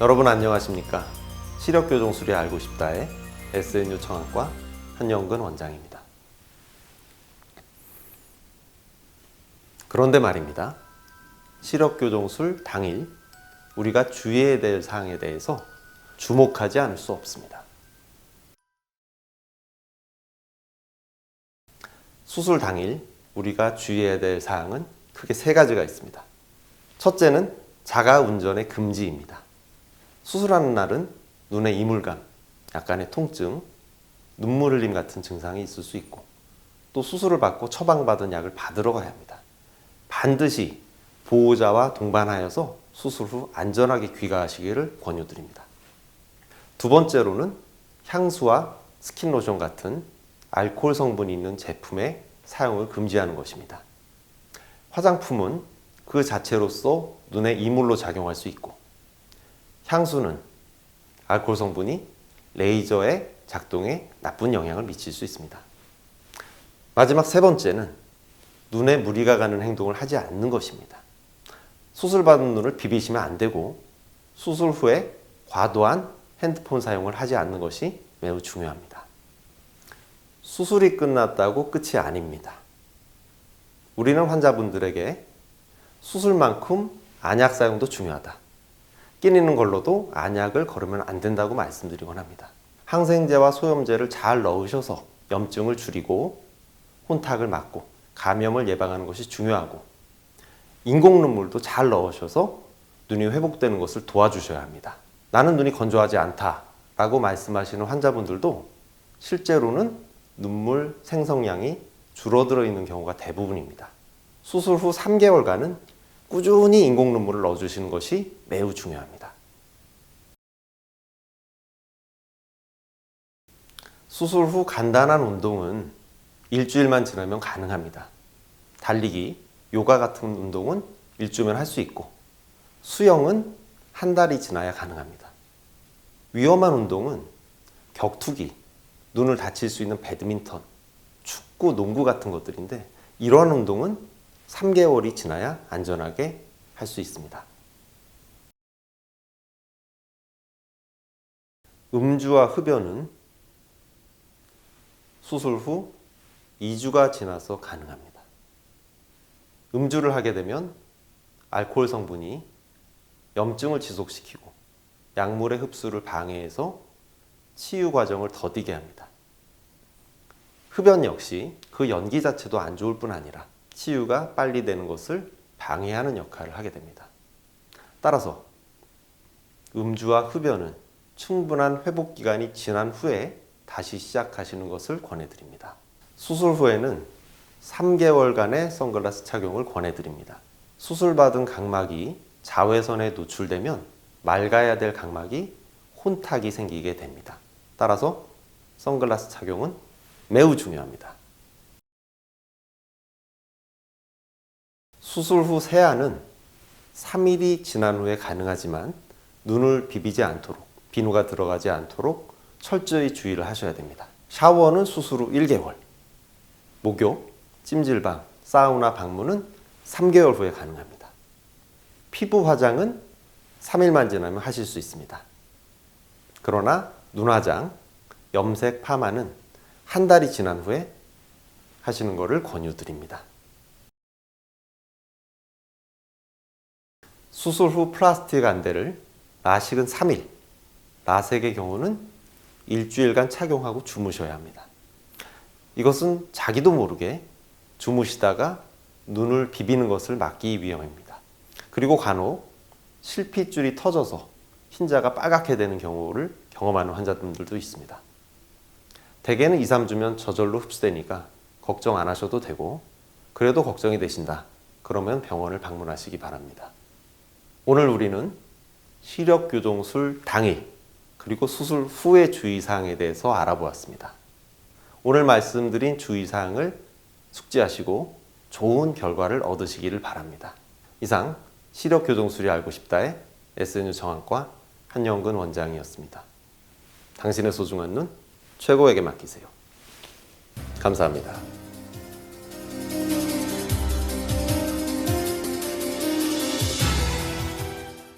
여러분 안녕하십니까? 시력교정술이 알고 싶다의 SNU 청학과 한영근 원장입니다. 그런데 말입니다. 시력교정술 당일 우리가 주의해야 될 사항에 대해서 주목하지 않을 수 없습니다. 수술 당일 우리가 주의해야 될 사항은 크게 세 가지가 있습니다. 첫째는 자가운전의 금지입니다. 수술하는 날은 눈의 이물감, 약간의 통증, 눈물 흘림 같은 증상이 있을 수 있고 또 수술을 받고 처방받은 약을 받으러 가야 합니다. 반드시 보호자와 동반하여서 수술 후 안전하게 귀가하시기를 권유드립니다. 두 번째로는 향수와 스킨로션 같은 알코올 성분이 있는 제품의 사용을 금지하는 것입니다. 화장품은 그 자체로서 눈에 이물로 작용할 수 있고 향수는 알코올 성분이 레이저의 작동에 나쁜 영향을 미칠 수 있습니다. 마지막 세 번째는 눈에 무리가 가는 행동을 하지 않는 것입니다. 수술받은 눈을 비비시면 안 되고 수술 후에 과도한 핸드폰 사용을 하지 않는 것이 매우 중요합니다. 수술이 끝났다고 끝이 아닙니다. 우리는 환자분들에게 수술만큼 안약 사용도 중요하다. 끼니는 걸로도 안약을 거르면 안 된다고 말씀드리곤 합니다. 항생제와 소염제를 잘 넣으셔서 염증을 줄이고 혼탁을 막고 감염을 예방하는 것이 중요하고 인공 눈물도 잘 넣으셔서 눈이 회복되는 것을 도와주셔야 합니다. 나는 눈이 건조하지 않다라고 말씀하시는 환자분들도 실제로는 눈물 생성량이 줄어들어 있는 경우가 대부분입니다. 수술 후 3개월간은 꾸준히 인공 눈물을 넣어주시는 것이 매우 중요합니다. 수술 후 간단한 운동은 일주일만 지나면 가능합니다. 달리기, 요가 같은 운동은 일주면 할 수 있고 수영은 한 달이 지나야 가능합니다. 위험한 운동은 격투기, 눈을 다칠 수 있는 배드민턴, 축구, 농구 같은 것들인데 이러한 운동은 3개월이 지나야 안전하게 할 수 있습니다. 음주와 흡연은 수술 후 2주가 지나서 가능합니다. 음주를 하게 되면 알코올 성분이 염증을 지속시키고 약물의 흡수를 방해해서 치유 과정을 더디게 합니다. 흡연 역시 그 연기 자체도 안 좋을 뿐 아니라 치유가 빨리 되는 것을 방해하는 역할을 하게 됩니다. 따라서 음주와 흡연은 충분한 회복 기간이 지난 후에 다시 시작하시는 것을 권해드립니다. 수술 후에는 3개월간의 선글라스 착용을 권해드립니다. 수술받은 각막이 자외선에 노출되면 맑아야 될 각막이 혼탁이 생기게 됩니다. 따라서 선글라스 착용은 매우 중요합니다. 수술 후 세안은 3일이 지난 후에 가능하지만 눈을 비비지 않도록, 비누가 들어가지 않도록 철저히 주의를 하셔야 됩니다. 샤워는 수술 후 1개월, 목욕, 찜질방, 사우나 방문은 3개월 후에 가능합니다. 피부 화장은 3일만 지나면 하실 수 있습니다. 그러나 눈화장, 염색, 파마는 한 달이 지난 후에 하시는 것을 권유드립니다. 수술 후 플라스틱 안대를 라식은 3일, 라섹의 경우는 일주일간 착용하고 주무셔야 합니다. 이것은 자기도 모르게 주무시다가 눈을 비비는 것을 막기 위함입니다. 그리고 간혹 실핏줄이 터져서 흰자가 빨갛게 되는 경우를 경험하는 환자분들도 있습니다. 대개는 2, 3주면 저절로 흡수되니까 걱정 안 하셔도 되고 그래도 걱정이 되신다. 그러면 병원을 방문하시기 바랍니다. 오늘 우리는 시력교정술 당일 그리고 수술 후의 주의사항에 대해서 알아보았습니다. 오늘 말씀드린 주의사항을 숙지하시고 좋은 결과를 얻으시기를 바랍니다. 이상 시력교정술이 알고 싶다의 SNU 정학과 한영근 원장이었습니다. 당신의 소중한 눈 최고에게 맡기세요. 감사합니다.